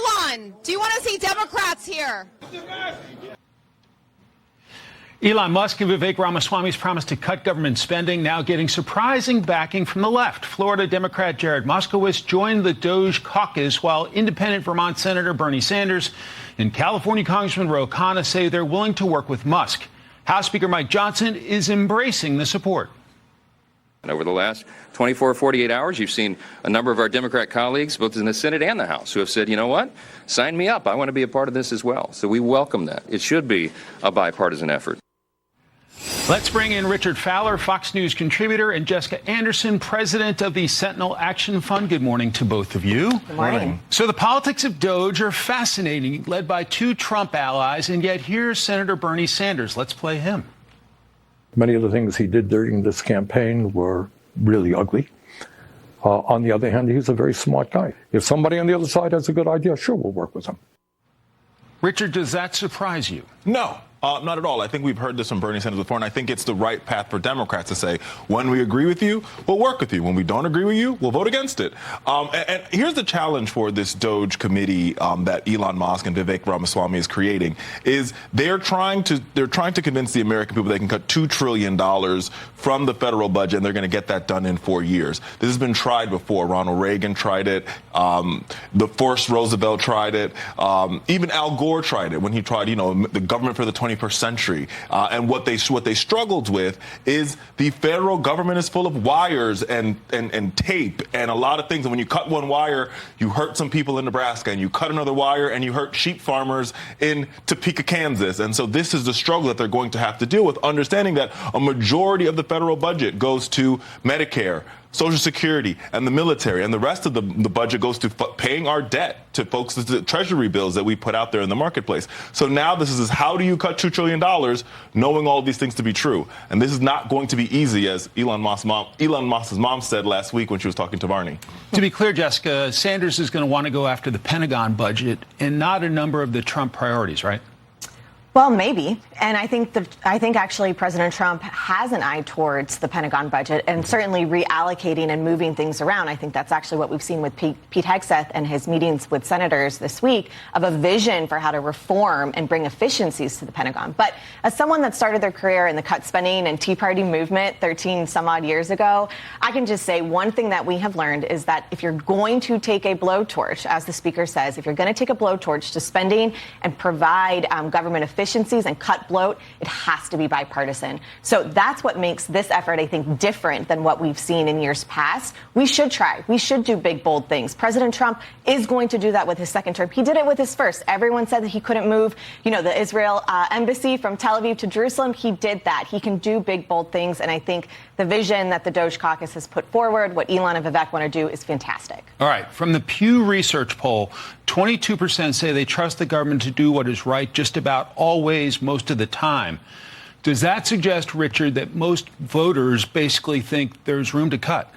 Elon, do you want to see Democrats here? Elon Musk and Vivek Ramaswamy's promise to cut government spending now getting surprising backing from the left. Florida Democrat Jared Moskowitz joined the DOGE caucus, while independent Vermont Senator Bernie Sanders and California Congressman Ro Khanna say they're willing to work with Musk. House Speaker Mike Johnson is embracing the support. And over the last 24 or 48 hours, you've seen a number of our Democrat colleagues, both in the Senate and the House, who have said, you know what, sign me up. I want to be a part of this as well. So we welcome that. It should be a bipartisan effort. Let's bring in Richard Fowler, Fox News contributor, and Jessica Anderson, president of the Sentinel Action Fund. Good morning to both of you. Good morning. So the politics of DOGE are fascinating, led by two Trump allies, and yet here's Senator Bernie Sanders. Let's play him. Many of the things he did during this campaign were really ugly. On the other hand, he's a very smart guy. If somebody on the other side has a good idea, sure, we'll work with him. Richard, does that surprise you? No. Not at all. I think we've heard this from Bernie Sanders before, and I think it's the right path for Democrats to say, when we agree with you, we'll work with you. When we don't agree with you, we'll vote against it. And here's the challenge for this DOGE committee that Elon Musk and Vivek Ramaswamy is creating, is they're trying to convince the American people they can cut $2 trillion from the federal budget, and they're going to get that done in 4 years. This has been tried before. Ronald Reagan tried it. The first Roosevelt tried it. Even Al Gore tried it when he tried, the government for the 21st century. And what they struggled with is the federal government is full of wires and tape and a lot of things. And when you cut one wire, you hurt some people in Nebraska, and you cut another wire and you hurt sheep farmers in Topeka, Kansas. And so this is the struggle that they're going to have to deal with, understanding that a majority of the federal budget goes to Medicare, Social Security, and the military, and the rest of the budget goes to paying our debt to folks, the treasury bills that we put out there in the marketplace. So now this is how do you cut $2 trillion knowing all of these things to be true? And this is not going to be easy, as Elon Musk's mom said last week when she was talking to Barney. To be clear, Jessica, Sanders is going to want to go after the Pentagon budget and not a number of the Trump priorities, right? Well, maybe. And I think actually President Trump has an eye towards the Pentagon budget and certainly reallocating and moving things around. I think that's actually what we've seen with Pete Hegseth and his meetings with senators this week, of a vision for how to reform and bring efficiencies to the Pentagon. But as someone that started their career in the cut spending and Tea Party movement 13 some odd years ago, I can just say one thing that we have learned is that if you're going to take a blowtorch, as the speaker says, if you're going to take a blowtorch to spending and provide government efficiencies and cut bloat, it has to be bipartisan. So that's what makes this effort, I think, different than what we've seen in years past. We should try. We should do big, bold things. President Trump is going to do that with his second term. He did it with his first. Everyone said that he couldn't move, the Israel embassy from Tel Aviv to Jerusalem. He did that. He can do big, bold things. And I think the vision that the DOGE caucus has put forward, what Elon and Vivek want to do, is fantastic. All right. From the Pew Research poll, 22% say they trust the government to do what is right just about always, most of the time. Does that suggest, Richard, that most voters basically think there's room to cut?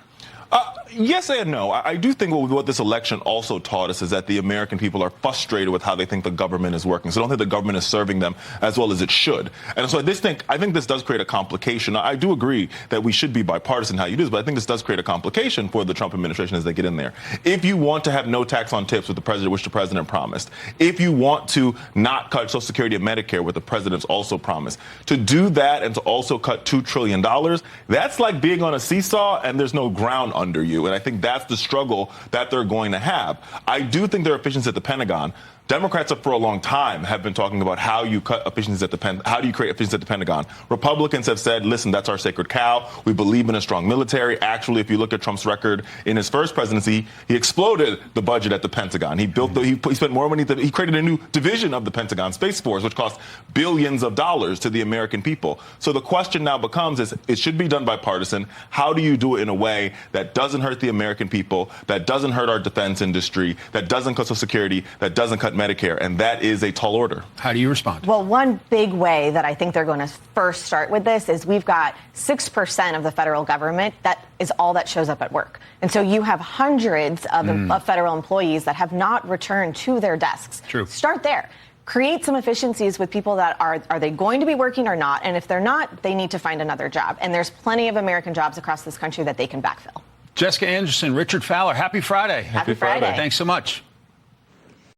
Yes and no. I do think what this election also taught us is that the American people are frustrated with how they think the government is working. So I don't think the government is serving them as well as it should. And so I think this does create a complication. I do agree that we should be bipartisan how you do this, but I think this does create a complication for the Trump administration as they get in there. If you want to have no tax on tips, which the president promised, if you want to not cut Social Security and Medicare, what the president's also promised, to do that and to also cut $2 trillion, that's like being on a seesaw and there's no ground under you. And I think that's the struggle that they're going to have. I do think there are efficiencies at the Pentagon. Democrats for a long time have been talking about how you cut efficiencies how do you create efficiencies at the Pentagon. Republicans have said, listen, that's our sacred cow. We believe in a strong military. Actually, if you look at Trump's record in his first presidency, he exploded the budget at the Pentagon. He spent more money. He created a new division of the Pentagon, Space Force, which cost billions of dollars to the American people. So the question now becomes is it should be done bipartisan. How do you do it in a way that doesn't hurt the American people, that doesn't hurt our defense industry, that doesn't cut Social Security, that doesn't cut Medicare, and that is a tall order. How do you respond? Well, one big way that I think they're going to first start with this is we've got 6% of the federal government that is all that shows up at work. And so you have hundreds of federal employees that have not returned to their desks. True. Start there. Create some efficiencies with people that are they going to be working or not? And if they're not, they need to find another job. And there's plenty of American jobs across this country that they can backfill. Jessica Anderson, Richard Fowler, happy Friday. Happy Friday. Thanks so much.